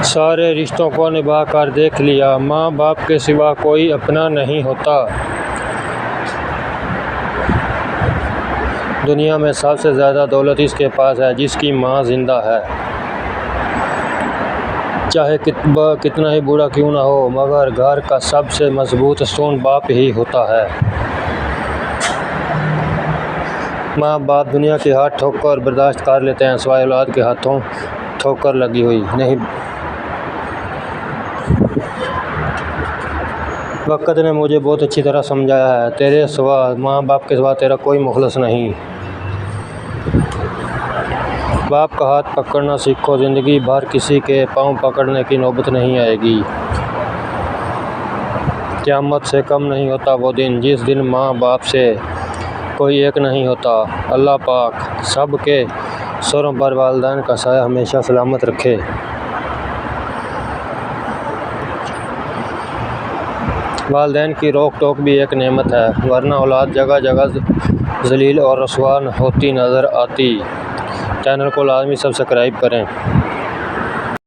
سارے رشتوں کو نبھا کر دیکھ لیا، ماں باپ کے سوا کوئی اپنا نہیں ہوتا۔ دنیا میں سب سے زیادہ دولت اس کے پاس ہے جس کی ماں زندہ ہے، چاہے کتنا ہی بوڑھا کیوں نہ ہو، مگر گھر کا سب سے مضبوط ستون باپ ہی ہوتا ہے۔ ماں باپ دنیا کی ہر ٹھوکر برداشت کر لیتے ہیں، سوائے اولاد کے ہاتھوں ٹھوکر لگی ہوئی۔ نہیں، وقت نے مجھے بہت اچھی طرح سمجھایا ہے، تیرے سوا، ماں باپ کے سوا تیرا کوئی مخلص نہیں۔ باپ کا ہاتھ پکڑنا سیکھو، زندگی بھر کسی کے پاؤں پکڑنے کی نوبت نہیں آئے گی۔ قیامت سے کم نہیں ہوتا وہ دن جس دن ماں باپ سے کوئی ایک نہیں ہوتا۔ اللہ پاک سب کے سروں پر والدین کا سایہ ہمیشہ سلامت رکھے۔ والدین کی روک ٹوک بھی ایک نعمت ہے، ورنہ اولاد جگہ جگہ ذلیل اور رسوا ہوتی نظر آتی۔ چینل کو لازمی سبسکرائب کریں۔